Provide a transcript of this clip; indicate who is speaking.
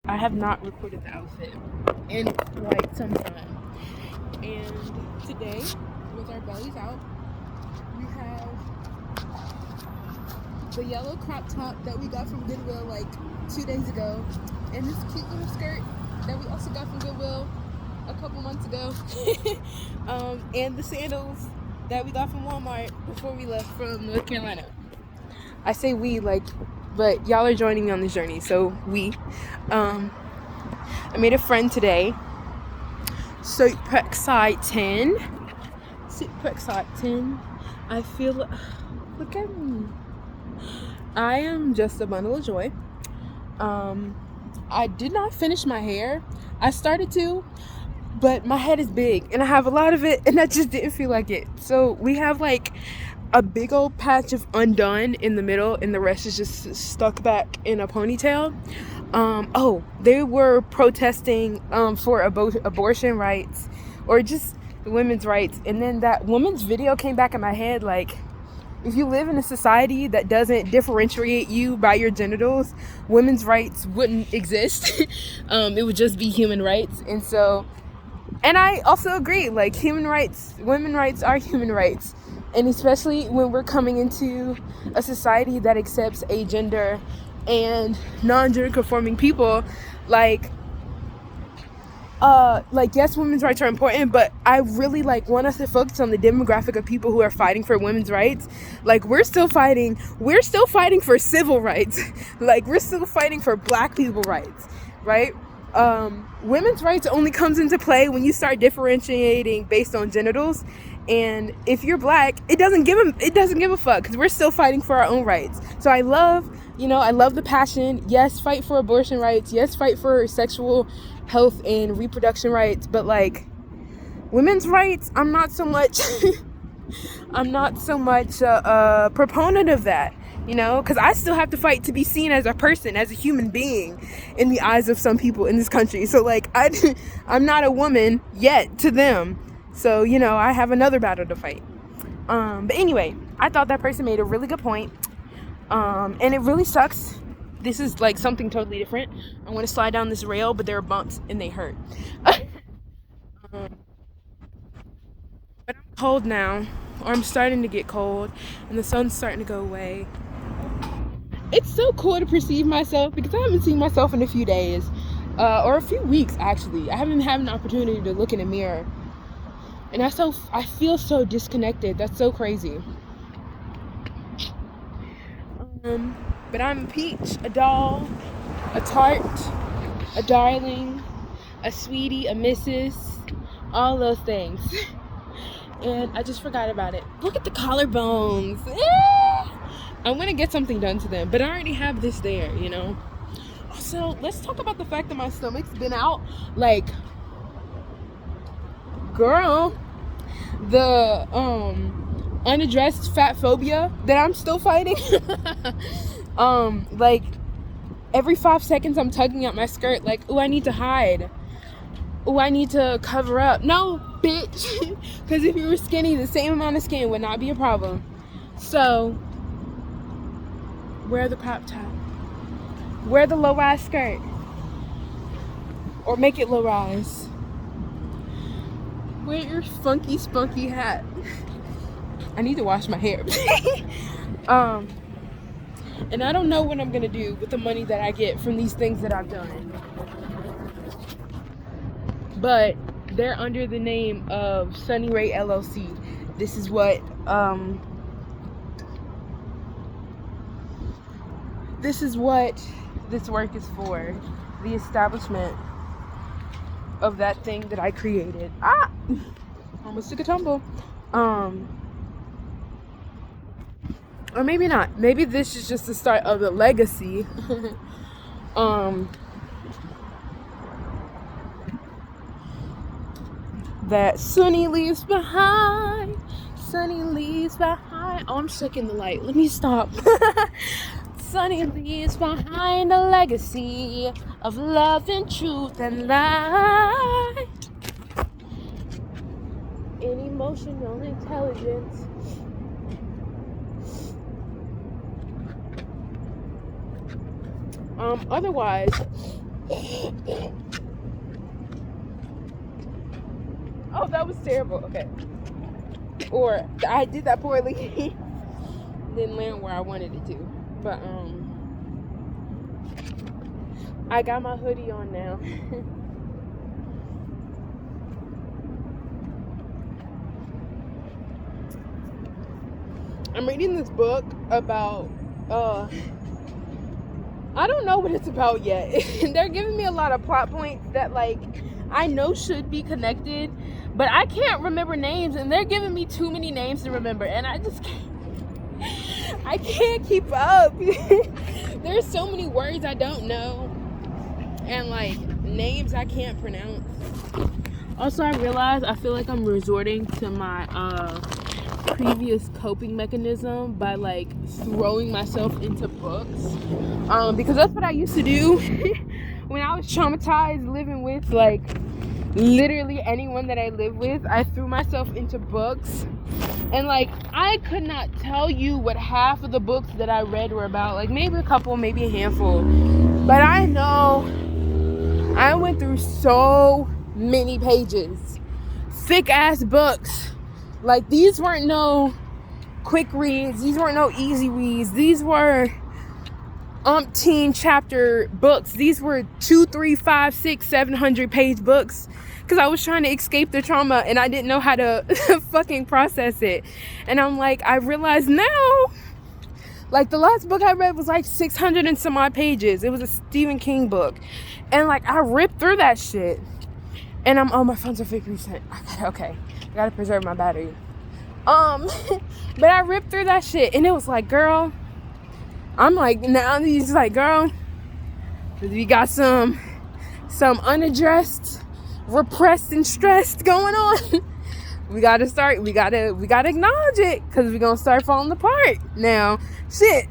Speaker 1: I have not recorded the outfit in quite some time. And today, with our bellies out, we have the yellow crop top that we got from Goodwill like 2 days ago, and this cute little skirt that we also got from Goodwill a couple months ago, and the sandals that we got from Walmart before we left from North Carolina. I say we, like, but y'all are joining me on this journey, so we. I made a friend today. Super exciting. Super exciting. I feel, look at me. I am just a bundle of joy. I did not finish my hair. I started to, but my head is big and I have a lot of it and I just didn't feel like it. So we have like a big old patch of undone in the middle and the rest is just stuck back in a ponytail. They were protesting for abortion rights or just women's rights, and then that woman's video came back in my head like, if you live in a society that doesn't differentiate you by your genitals, women's rights wouldn't exist. It would just be human rights. And I also agree, like, human rights, women's rights are human rights. And especially when we're coming into a society that accepts agender and non-gender conforming people, yes, women's rights are important, but I really want us to focus on the demographic of people who are fighting for women's rights. Like, we're still fighting for civil rights. Like, we're still fighting for black people rights, right? Women's rights only comes into play when you start differentiating based on genitals. And if you're black, it doesn't give a fuck, because we're still fighting for our own rights. So I love the passion. Yes, fight for abortion rights. Yes, fight for sexual health and reproduction rights. But women's rights, I'm not so much a proponent of that, because I still have to fight to be seen as a person, as a human being in the eyes of some people in this country. So I'm not a woman yet to them. So, I have another battle to fight. But anyway, I thought that person made a really good point. And it really sucks. This is something totally different. I want to slide down this rail, but there are bumps and they hurt. But I'm cold now, or I'm starting to get cold, and the sun's starting to go away. It's so cool to perceive myself, because I haven't seen myself in a few days, or a few weeks actually. I haven't had an opportunity to look in a mirror. And I feel so disconnected. That's so crazy. But I'm a peach, a doll, a tart, a darling, a sweetie, a missus, all those things. And I just forgot about it. Look at the collarbones. I'm gonna get something done to them, but I already have this there, Also, let's talk about the fact that my stomach's been out. Girl, the unaddressed fat phobia that I'm still fighting. Every 5 seconds I'm tugging at my skirt I need to hide. I need to cover up. No, bitch. Because if you were skinny, the same amount of skin would not be a problem. So wear the crop top. Wear the low-rise skirt. Or make it low-rise. Wear your funky, spunky hat. I need to wash my hair. And I don't know what I'm gonna do with the money that I get from these things that I've done. But they're under the name of Sunny Ray LLC. This is what this work is for. The establishment of that thing that I created. Almost took a tumble. Or maybe not. Maybe this is just the start of the legacy. That Sunny leaves behind. Sunny leaves behind. Oh, I'm stuck in the light. Let me stop. Sunny leaves behind a legacy of love and truth and light. And emotional intelligence. Otherwise, Oh, that was terrible. Okay. Or I did that poorly. Didn't land where I wanted it to. But I got my hoodie on now. I'm reading this book about I don't know what it's about yet. They're giving me a lot of plot points that like I know should be connected, but I can't remember names, and they're giving me too many names to remember, and I just can't keep up. There's so many words I don't know, and like names I can't pronounce. Also, I realize I feel like I'm resorting to my previous coping mechanism by like throwing myself into books, because that's what I used to do when I was traumatized living with like literally anyone that I live with. I threw myself into books, and like I could not tell you what half of the books that I read were about. Like maybe a couple, maybe a handful, but I know I went through so many pages, thick ass books. Like these weren't no quick reads, these weren't no easy reads, these were umpteen chapter books. These were 2, 3, 5, 6, 700 page books, because I was trying to escape the trauma and I didn't know how to fucking process it. And I'm like, I realize now, like the last book I read was like 600 and some odd pages. It was a Stephen King book, and like I ripped through that shit, and my phone's at 50%. Okay, I gotta preserve my battery. But I ripped through that shit, and it was like, girl, I'm like, now he's like, girl, we got some unaddressed, repressed, and stressed going on. we gotta acknowledge it, because we're gonna start falling apart now. Shit.